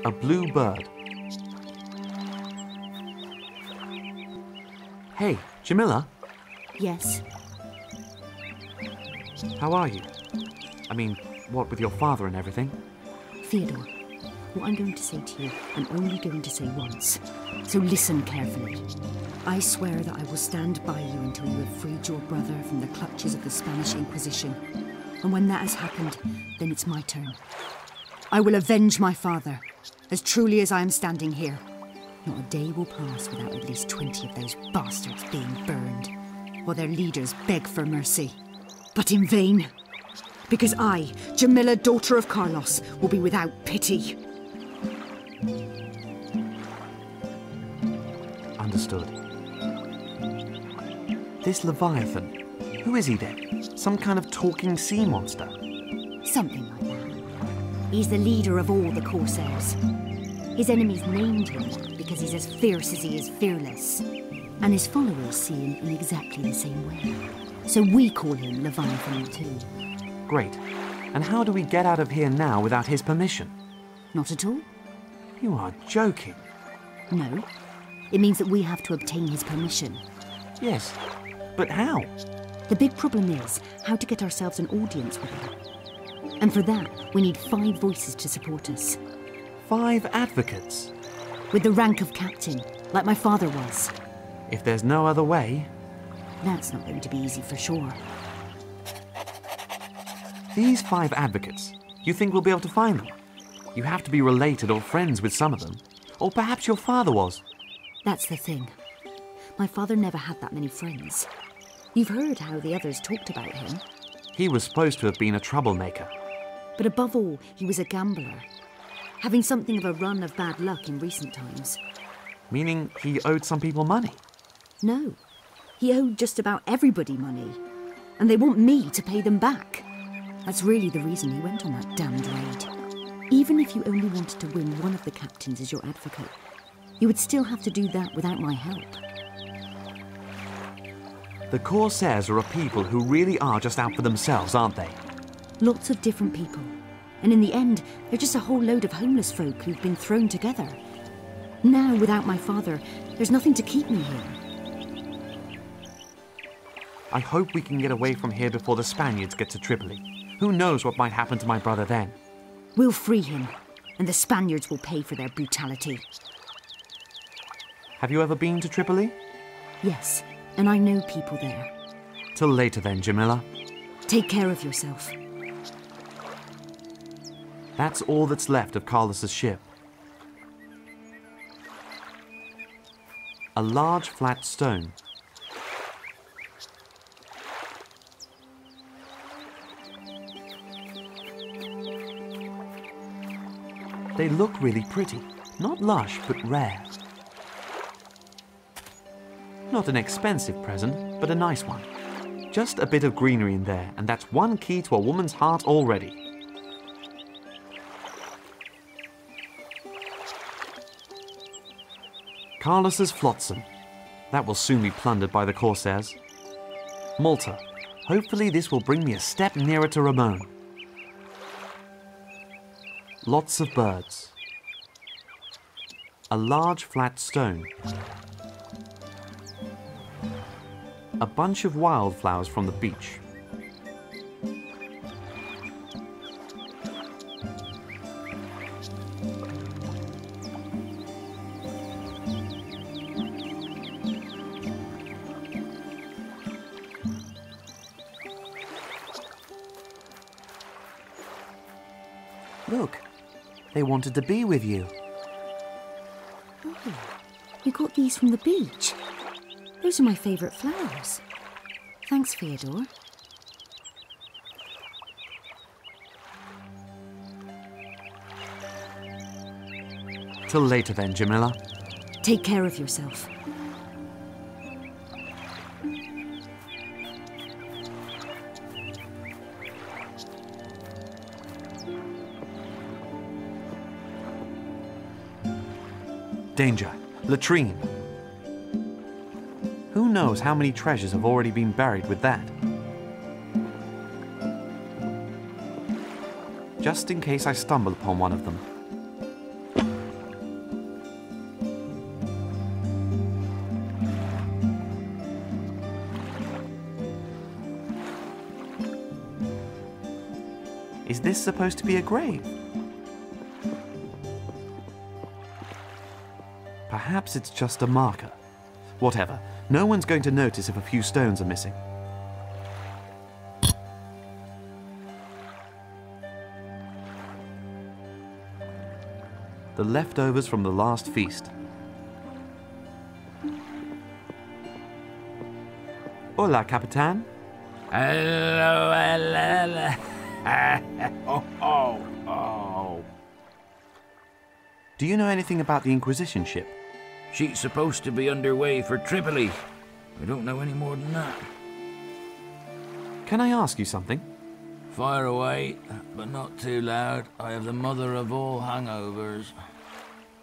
A blue bird. Hey, Jamila, Yes. how are you? I mean, what with your father and everything? Theodore, what I'm going to say to you, I'm only going to say once. So listen carefully. I swear that I will stand by you until you have freed your brother from the clutches of the Spanish Inquisition. And when that has happened, then it's my turn. I will avenge my father, as truly as I am standing here. Not a day will pass without at least 20 of those bastards being burned, while their leaders beg for mercy. But in vain. Because I, Jamila, daughter of Carlos, will be without pity. Understood. This Leviathan, who is he then? Some kind of talking sea monster? Something like that. He's the leader of all the Corsairs. His enemies named him that because he's as fierce as he is fearless. And his followers see him in exactly the same way. So we call him Leviathan too. Great. And how do we get out of here now without his permission? Not at all? You are joking. No. It means that we have to obtain his permission. Yes, but how? The big problem is how to get ourselves an audience with him. And for that, we need 5 voices to support us. 5 advocates. With the rank of captain, like my father was. If there's no other way... That's not going to be easy for sure. These 5 advocates, you think we'll be able to find them? You have to be related or friends with some of them. Or perhaps your father was. That's the thing. My father never had that many friends. You've heard how the others talked about him. He was supposed to have been a troublemaker. But above all, he was a gambler. Having something of a run of bad luck in recent times. Meaning he owed some people money. No. He owed just about everybody money. And they want me to pay them back. That's really the reason he went on that damned raid. Even if you only wanted to win one of the captains as your advocate, you would still have to do that without my help. The Corsairs are a people who really are just out for themselves, aren't they? Lots of different people. And in the end, they're just a whole load of homeless folk who've been thrown together. Now, without my father, there's nothing to keep me here. I hope we can get away from here before the Spaniards get to Tripoli. Who knows what might happen to my brother then? We'll free him, and the Spaniards will pay for their brutality. Have you ever been to Tripoli? Yes, and I know people there. Till later then, Jamila. Take care of yourself. That's all that's left of Carlos's ship. A large flat stone. They look really pretty. Not lush, but rare. Not an expensive present, but a nice one. Just a bit of greenery in there, and that's one key to a woman's heart already. Carlos's flotsam. That will soon be plundered by the Corsairs. Malta. Hopefully this will bring me a step nearer to Ramon. Lots of birds. A large flat stone. A bunch of wildflowers from the beach. Look, they wanted to be with you. Oh, you got these from the beach? Those are my favourite flowers. Thanks, Theodore. Till later then, Jamila. Take care of yourself. Danger. Latrine. Who knows how many treasures have already been buried with that? Just in case I stumble upon one of them. Is this supposed to be a grave? Perhaps it's just a marker. Whatever, no one's going to notice if a few stones are missing. The leftovers from the last feast. Hola, Capitan. Hello, hello. Oh. Do you know anything about the Inquisition ship? She's supposed to be underway for Tripoli. I don't know any more than that. Can I ask you something? Fire away, but not too loud. I have the mother of all hangovers.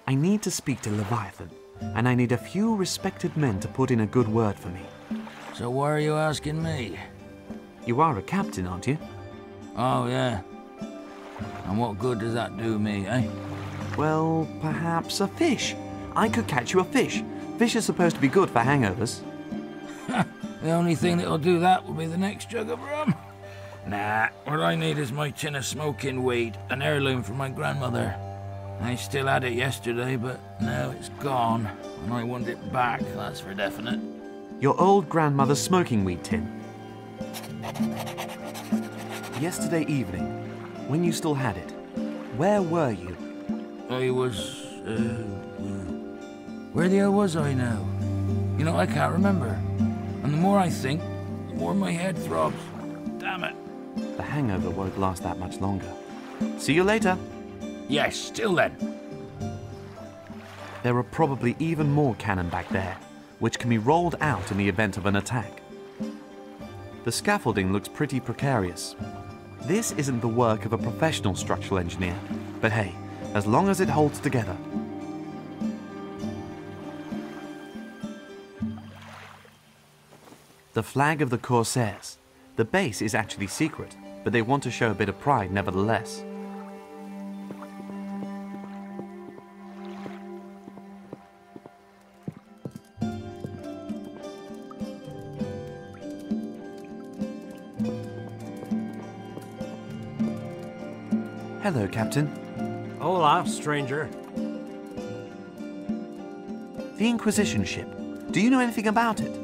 I need to speak to Leviathan, and I need a few respected men to put in a good word for me. So why are you asking me? You are a captain, aren't you? Oh, yeah. And what good does that do me, eh? Well, perhaps a fish. I could catch you a fish. Fish are supposed to be good for hangovers. The only thing that'll do that will be the next jug of rum. Nah, what I need is my tin of smoking weed, an heirloom from my grandmother. I still had it yesterday, but now it's gone, and I want it back, that's for definite. Your old grandmother's smoking weed tin. Yesterday evening, when you still had it, where were you? I was, where the hell was I now? You know, I can't remember. And the more I think, the more my head throbs. Damn it. The hangover won't last that much longer. See you later. Yes, till then. There are probably even more cannon back there, which can be rolled out in the event of an attack. The scaffolding looks pretty precarious. This isn't the work of a professional structural engineer, but hey, as long as it holds together. The flag of the Corsairs. The base is actually secret, but they want to show a bit of pride nevertheless. Hello, Captain. Hola, stranger. The Inquisition ship. Do you know anything about it?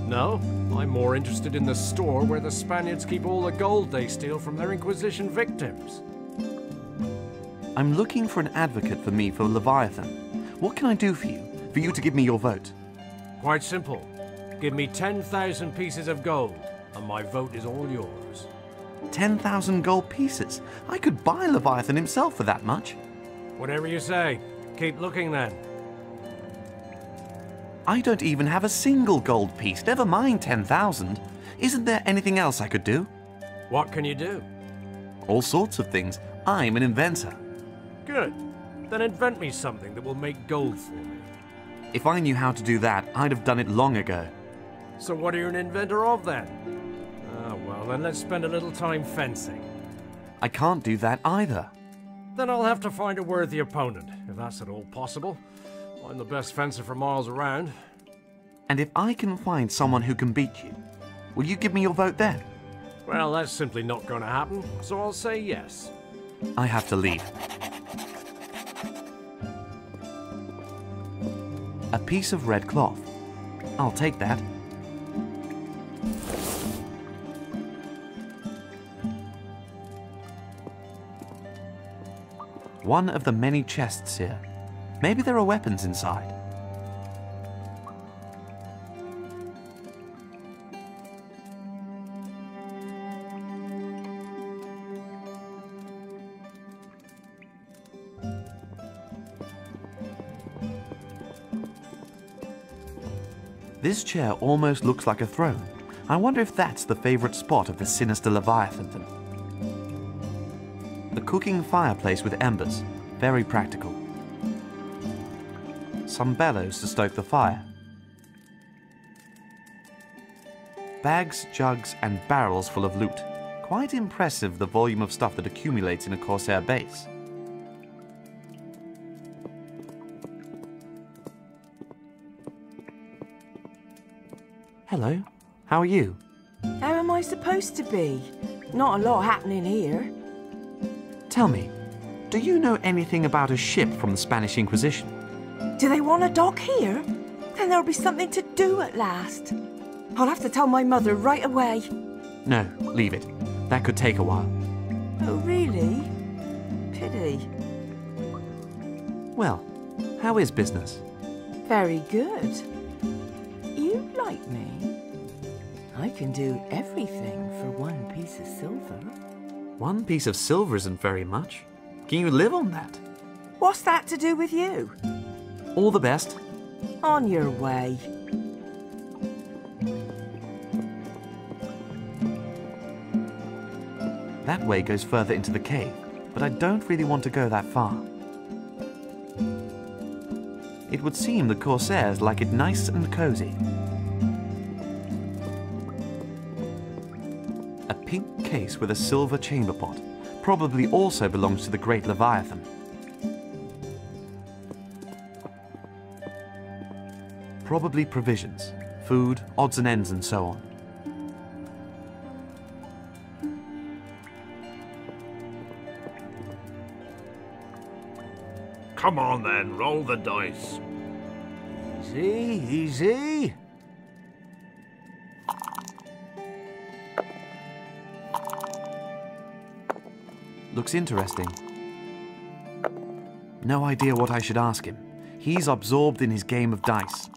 No, I'm more interested in the store where the Spaniards keep all the gold they steal from their Inquisition victims. I'm looking for an advocate for me for Leviathan. What can I do for you to give me your vote? Quite simple. Give me 10,000 pieces of gold, and my vote is all yours. 10,000 gold pieces? I could buy Leviathan himself for that much. Whatever you say. Keep looking then. I don't even have a single gold piece, never mind 10,000. Isn't there anything else I could do? What can you do? All sorts of things. I'm an inventor. Good. Then invent me something that will make gold for me. If I knew how to do that, I'd have done it long ago. So what are you an inventor of then? Well, then let's spend a little time fencing. I can't do that either. Then I'll have to find a worthy opponent, if that's at all possible. I'm the best fencer for miles around. And if I can find someone who can beat you, will you give me your vote then? Well, that's simply not going to happen, so I'll say yes. I have to leave. A piece of red cloth. I'll take that. One of the many chests here. Maybe there are weapons inside. This chair almost looks like a throne. I wonder if that's the favorite spot of the sinister Leviathan. A cooking fireplace with embers. Very practical. Some bellows to stoke the fire. Bags, jugs, and barrels full of loot. Quite impressive, the volume of stuff that accumulates in a Corsair base. Hello, how are you? How am I supposed to be? Not a lot happening here. Tell me, do you know anything about a ship from the Spanish Inquisition? Do they want a dock here? Then there'll be something to do at last. I'll have to tell my mother right away. No, leave it. That could take a while. Oh, really? Pity. Well, how is business? Very good. You like me? I can do everything for 1 piece of silver. 1 piece of silver isn't very much. Can you live on that? What's that to do with you? All the best. On your way. That way goes further into the cave, but I don't really want to go that far. It would seem the Corsairs like it nice and cozy. A pink case with a silver chamber pot probably also belongs to the Great Leviathan. Probably provisions, food, odds and ends and so on. Come on then, roll the dice. Easy, easy. Looks interesting. No idea what I should ask him. He's absorbed in his game of dice.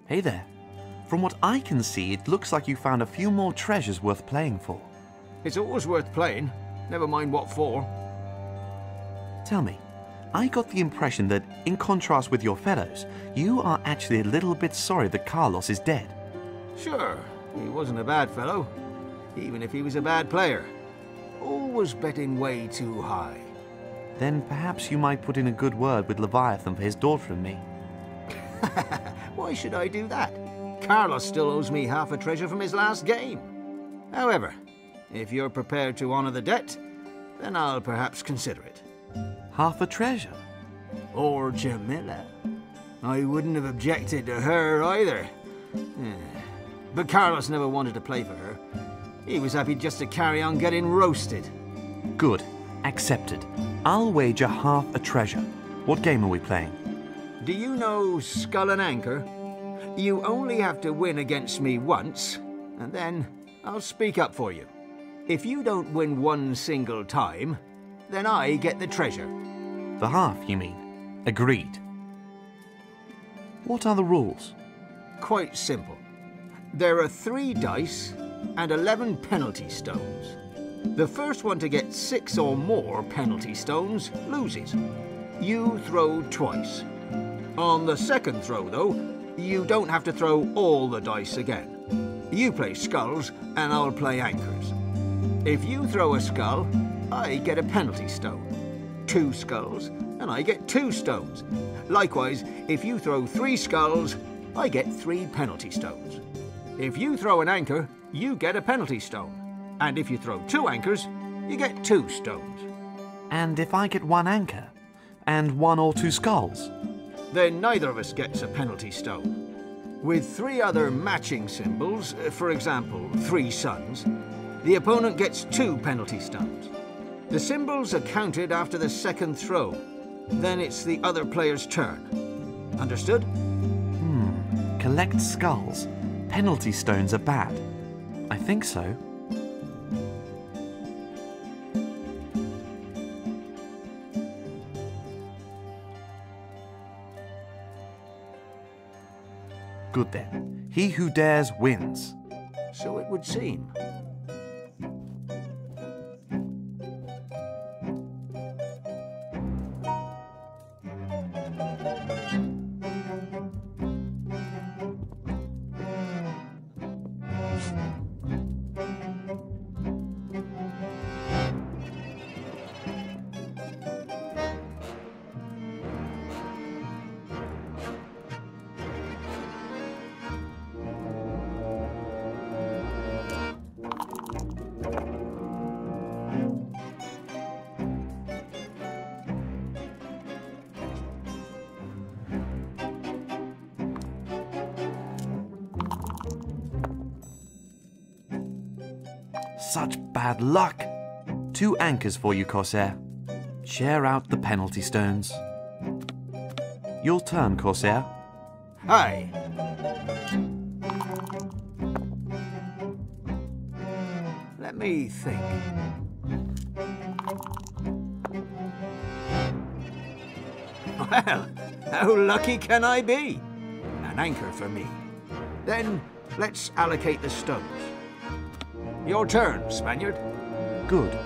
Hey there. From what I can see, it looks like you found a few more treasures worth playing for. It's always worth playing, never mind what for. Tell me, I got the impression that, in contrast with your fellows, you are actually a little bit sorry that Carlos is dead. Sure, he wasn't a bad fellow, even if he was a bad player. Always betting way too high. Then perhaps you might put in a good word with Leviathan for his daughter and me. Why should I do that? Carlos still owes me half a treasure from his last game. However, if you're prepared to honor the debt, then I'll perhaps consider it. Half a treasure? Or Jamila. I wouldn't have objected to her either. But Carlos never wanted to play for her. He was happy just to carry on getting roasted. Good. Accepted. I'll wager half a treasure. What game are we playing? Do you know Skull and Anchor? You only have to win against me once, and then I'll speak up for you. If you don't win one single time, then I get the treasure. The half, you mean? Agreed. What are the rules? Quite simple. There are 3 dice and 11 penalty stones. The first one to get 6 or more penalty stones loses. You throw twice. On the second throw, though, you don't have to throw all the dice again. You play skulls, and I'll play anchors. If you throw a skull, I get a penalty stone. 2 skulls, and I get 2 stones. Likewise, if you throw 3 skulls, I get 3 penalty stones. If you throw an anchor, you get a penalty stone. And if you throw 2 anchors, you get 2 stones. And if I get 1 anchor, and 1 or 2 skulls? Then neither of us gets a penalty stone. With 3 other matching symbols, for example, 3 suns, the opponent gets 2 penalty stones. The symbols are counted after the second throw. Then it's the other player's turn. Understood? Collect skulls. Penalty stones are bad. I think so. Good then. He who dares wins. So it would seem. Such bad luck. 2 anchors for you, Corsair. Share out the penalty stones. Your turn, Corsair. Aye. Let me think. Well, how lucky can I be? An anchor for me. Then let's allocate the stones. Your turn, Spaniard. Good.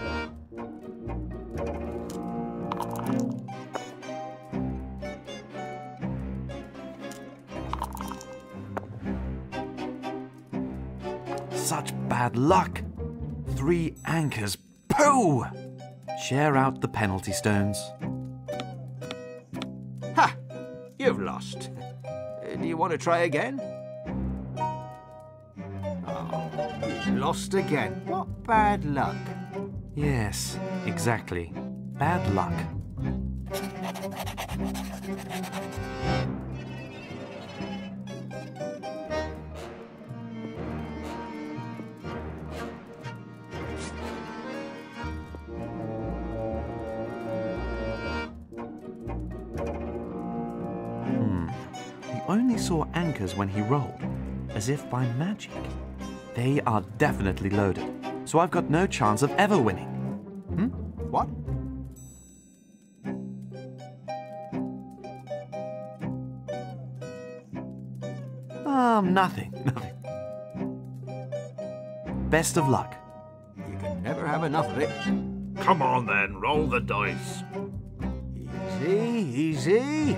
Such bad luck. 3 anchors. Pooh! Share out the penalty stones. Ha! You've lost. Do you want to try again? Oh, you've lost again. What bad luck. Yes, exactly. Bad luck. He only saw anchors when he rolled, as if by magic. They are definitely loaded, so I've got no chance of ever winning. What? Nothing. Best of luck. You can never have enough of it. Come on then, roll the dice. Easy, easy.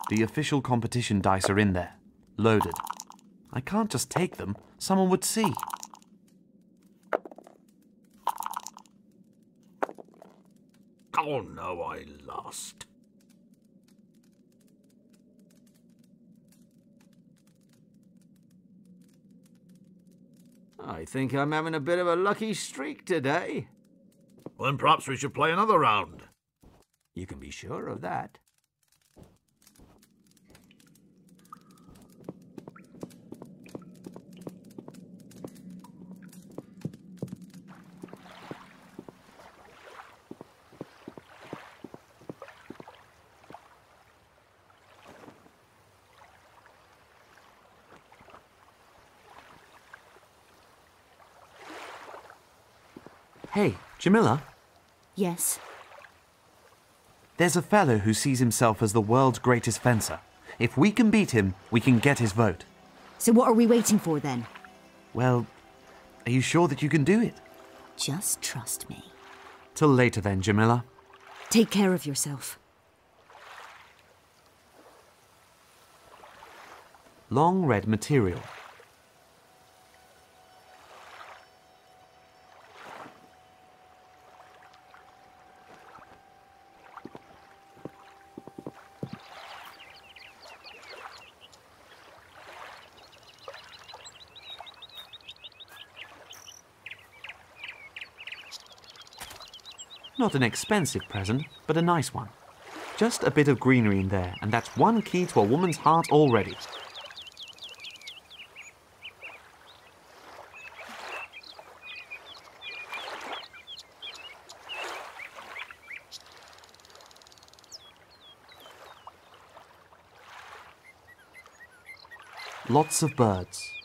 The official competition dice are in there, loaded. I can't just take them, someone would see. Oh no, I lost. I think I'm having a bit of a lucky streak today. Well, then perhaps we should play another round. You can be sure of that. Hey, Jamila, Yes? there's a fellow who sees himself as the world's greatest fencer. If we can beat him, we can get his vote. So what are we waiting for then? Well, are you sure that you can do it? Just trust me. Till later then, Jamila. Take care of yourself. Long red material. Not an expensive present, but a nice one. Just a bit of greenery in there, and that's one key to a woman's heart already. Lots of birds.